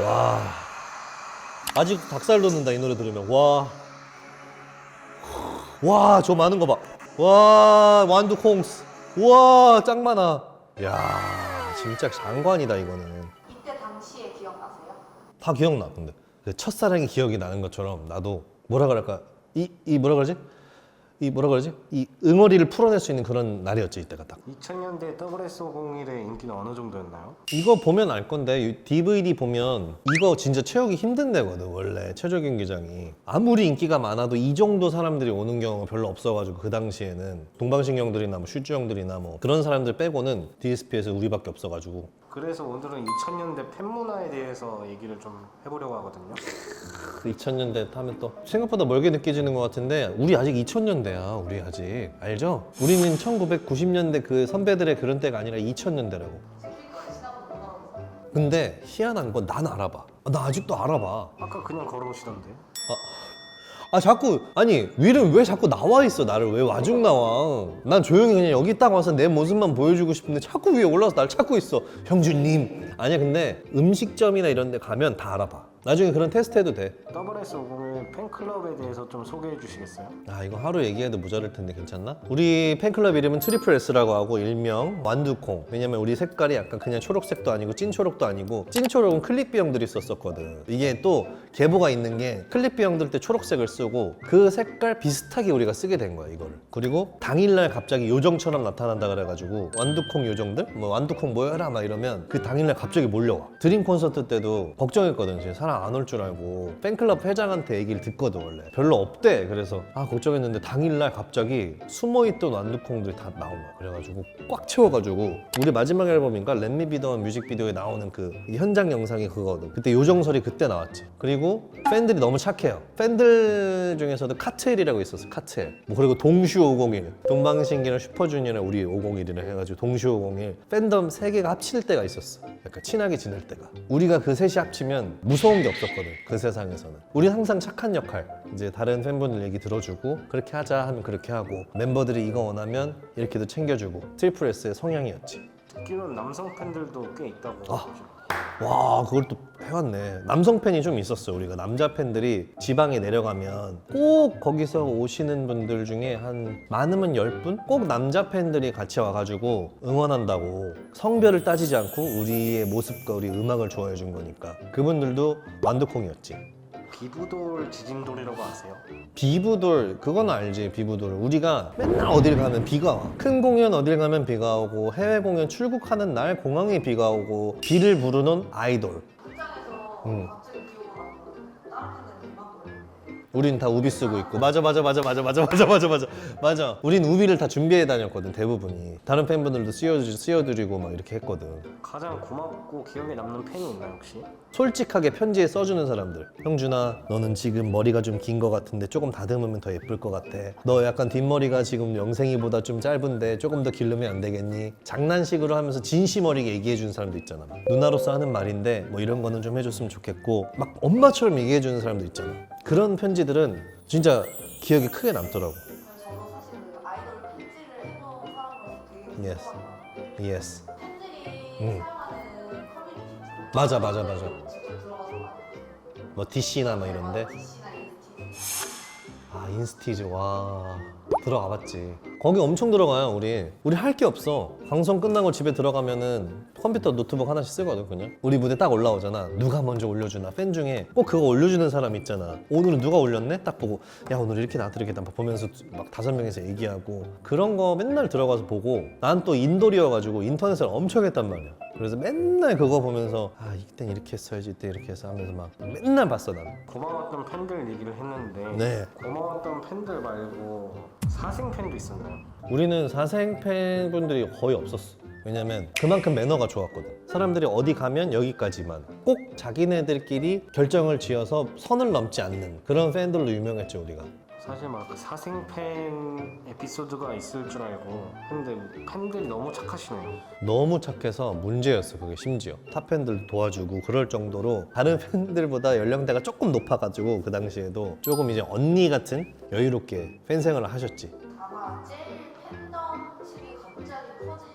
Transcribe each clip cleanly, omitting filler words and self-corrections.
와, 아직 닭살 돋는다 이 노래 들으면. 와, 저 많은 거 봐. 와, 완두콩스. 와, 짱 많아. 야, 진짜 장관이다 이거는. 이때 당시에 기억나세요? 다 기억나. 근데 그 첫사랑이 기억이 나는 것처럼 나도 뭐라 그럴까, 이 뭐라 그러지? 이 뭐라 그러지? 이 응어리를 풀어낼 수 있는 그런 날이었지 이때가 딱. 2000년대 WS501의 인기는 어느 정도였나요? 이거 보면 알 건데 이 DVD 보면 이거 진짜 채우기 힘든 데거든. 원래 최저 경기장이 아무리 인기가 많아도 이 정도 사람들이 오는 경우가 별로 없어가지고 그 당시에는 동방신경들이나 뭐 슈즈 형들이나 뭐 그런 사람들 빼고는 DSP에서 우리밖에 없어가지고. 그래서 오늘은 2000년대 팬문화에 대해서 얘기를 좀 해보려고 하거든요. 2000년대 하면 또 생각보다 멀게 느껴지는 것 같은데 우리 아직 2000년대야. 우리 아직 알죠? 우리는 1990년대 그 선배들의 그런 때가 아니라 2000년대라고. 근데 희한한 건 난 알아봐. 나 아직도 알아봐. 아까 그냥 걸어오시던데. 자꾸 아니 윌은 왜 자꾸 나와 있어? 나를 왜 와중 나와? 난 조용히 그냥 여기 딱 와서 내 모습만 보여주고 싶은데 자꾸 위에 올라와서 날 찾고 있어. 형주님. 아니야, 근데 음식점이나 이런 데 가면 다 알아봐. 나중에 그런 테스트 해도 돼. WS501 팬클럽에 대해서 좀 소개해 주시겠어요? 이거 하루 얘기해도 모자랄 텐데 괜찮나? 우리 팬클럽 이름은 트리플 S라고 하고 일명 완두콩. 왜냐면 우리 색깔이 약간 그냥 초록색도 아니고 찐초록도 아니고, 찐초록은 클릭비 형들이 썼었거든. 이게 또 계보가 있는 게 클릭비 형들 때 초록색을 쓰고 그 색깔 비슷하게 우리가 쓰게 된 거야 이거를. 그리고 당일날 갑자기 요정처럼 나타난다 그래가지고 완두콩 요정들? 뭐 완두콩 모여라 막 이러면 그 당일날 갑자기 몰려와. 드림 콘서트 때도 걱정했거든. 진짜 사람 안 올 줄 알고 팬클럽 회장한테 얘기를 듣거든. 원래 별로 없대. 그래서 걱정했는데 당일날 갑자기 숨어있던 완두콩들이 다 나온 거야. 그래가지고 꽉 채워가지고 우리 마지막 앨범인가 렛미 비 더 뮤직비디오에 나오는 그 현장 영상이 그거거든. 그때 요정설이 그때 나왔지. 그리고 팬들이 너무 착해요. 팬들 중에서도 카트엘이라고 있었어. 카트엘. 뭐 그리고 동슈 501, 동방신기랑 슈퍼주니어랑 우리 501이라 해가지고 동슈 501 팬덤 3개가 합칠 때가 있었어. 약간 친하게 지낼 때가. 우리가 그 셋이 합치면 무서운 게 없었거든. 그 세상에서는. 우린 항상 착한 역할. 이제 다른 팬분들 얘기 들어주고 그렇게 하자 하면 그렇게 하고, 멤버들이 이거 원하면 이렇게도 챙겨주고. 트리플 S의 성향이었지. 듣기로는 남성 팬들도 꽤 있다고. 와, 그걸 또 해왔네. 남성 팬이 좀 있었어. 우리가 남자 팬들이 지방에 내려가면 꼭 거기서 오시는 분들 중에 한 많으면 10분? 꼭 남자 팬들이 같이 와가지고 응원한다고. 성별을 따지지 않고 우리의 모습과 우리 음악을 좋아해 준 거니까. 그분들도 완두콩이었지. 비부돌 지짐돌이라고 아세요? 비부돌, 그건 알지. 비부돌. 우리가 맨날 어딜 가면 비가 와. 큰 공연 어딜 가면 비가 오고, 해외 공연 출국하는 날 공항에 비가 오고. 비를 부르는 아이돌. 현장에서 응. 갑자기 비 오고 나면 다른 팬들은 음악 노래. 우린 다 우비 쓰고 있고. 맞아. 우린 우비를 다 준비해 다녔거든. 대부분이. 다른 팬분들도 씌워드리고 막 이렇게 했거든. 가장 고맙고 기억에 남는 팬이 있나요 혹시? 솔직하게 편지에 써주는 사람들. 형준아, 너는 지금 머리가 좀 긴 것 같은데 조금 다듬으면 더 예쁠 것 같아. 너 약간 뒷머리가 지금 영생이보다 좀 짧은데 조금 더 기르면 안 되겠니? 장난식으로 하면서 진심 어리게 얘기해 주는 사람도 있잖아. 누나로서 하는 말인데 뭐 이런 거는 좀 해줬으면 좋겠고, 막 엄마처럼 얘기해 주는 사람도 있잖아. 그런 편지들은 진짜 기억에 크게 남더라고. 저도 사실 그 아이돌 팬지를 해놓은 사람으로서 되게 Yes. 궁금하거든요. Yes. 팬들이 사용하는 커뮤니티 맞아. 직접 들어가서 많이 뭐 DC나 뭐 이런데. DC나 인스티 인스티즈. 와, 들어가 봤지. 거기 엄청 들어가요. 우리 할 게 없어. 방송 끝나고 집에 들어가면은 컴퓨터 노트북 하나씩 쓰거든. 그냥 우리 무대 딱 올라오잖아. 누가 먼저 올려주나. 팬 중에 꼭 그거 올려주는 사람 있잖아. 오늘은 누가 올렸네? 딱 보고 야, 오늘 이렇게 나왔다 이렇게 딱 보면서 막 5명이서 얘기하고 그런 거 맨날 들어가서 보고. 난 또 인돌이어가지고 인터넷을 엄청 했단 말이야. 그래서 맨날 그거 보면서 이땐 이렇게 했어야지, 이때 이렇게 해서 하면서 막 맨날 봤어. 난 고마웠던 팬들 얘기를 했는데 네. 고마웠던 팬들 말고 사생 팬도 있었나요? 우리는 사생 팬분들이 거의 없었어. 왜냐면 그만큼 매너가 좋았거든. 사람들이 어디 가면 여기까지만, 꼭 자기네들끼리 결정을 지어서 선을 넘지 않는 그런 팬들로 유명했죠 우리가. 사실 막 그 사생 팬 에피소드가 있을 줄 알고 근데 팬들이 너무 착하시네요. 너무 착해서 문제였어. 그게 심지어 탑 팬들 도와주고 그럴 정도로 다른 팬들보다 연령대가 조금 높아가지고 그 당시에도 조금 이제 언니 같은 여유롭게 팬 생활을 하셨지. 아마 제일 팬덤십이 갑자기 커진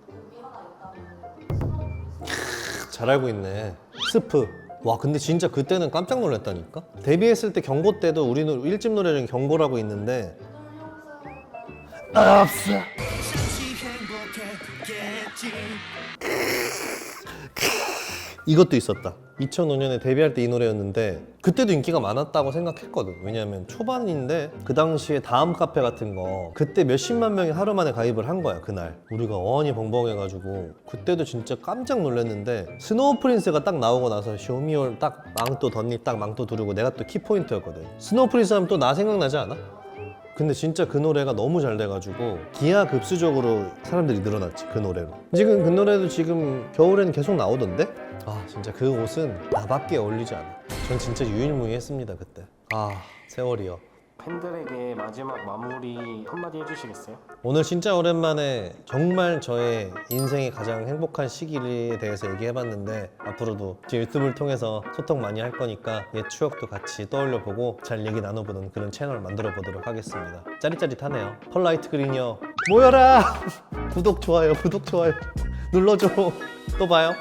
곡이 하나 있다면 스노우볼이 잘 알고 있네. 스프. 와 근데 진짜 그때는 깜짝 놀랐다니까. 데뷔했을 때 경고 때도 우리는 1집 노래 중에 경고라고 있는데 없어. 이것도 있었다. 2005년에 데뷔할 때 이 노래였는데 그때도 인기가 많았다고 생각했거든. 왜냐면 초반인데 그 당시에 다음 카페 같은 거 그때 몇십만 명이 하루 만에 가입을 한 거야 그날. 우리가 어안이 벙벙해가지고 그때도 진짜 깜짝 놀랐는데 스노우 프린스가 딱 나오고 나서 쇼미올 딱 망토 덧니 딱 망토 두르고 내가 또 키포인트였거든. 스노우 프린스 하면 또 나 생각나지 않아? 근데 진짜 그 노래가 너무 잘 돼가지고 기하급수적으로 사람들이 늘어났지 그 노래로. 지금 그 노래도 지금 겨울에는 계속 나오던데? 아 진짜 그 옷은 나밖에 어울리지 않아. 전 진짜 유일무이했습니다 그때. 아 세월이요. 팬들에게 마지막 마무리 한마디 해주시겠어요? 오늘 진짜 오랜만에 정말 저의 인생의 가장 행복한 시기에 대해서 얘기해봤는데 앞으로도 제 유튜브를 통해서 소통 많이 할 거니까 옛 추억도 같이 떠올려보고 잘 얘기 나눠보는 그런 채널 만들어 보도록 하겠습니다. 짜릿짜릿하네요. 펄라이트 그린이요 모여라. 구독 좋아요 눌러줘. 또 봐요.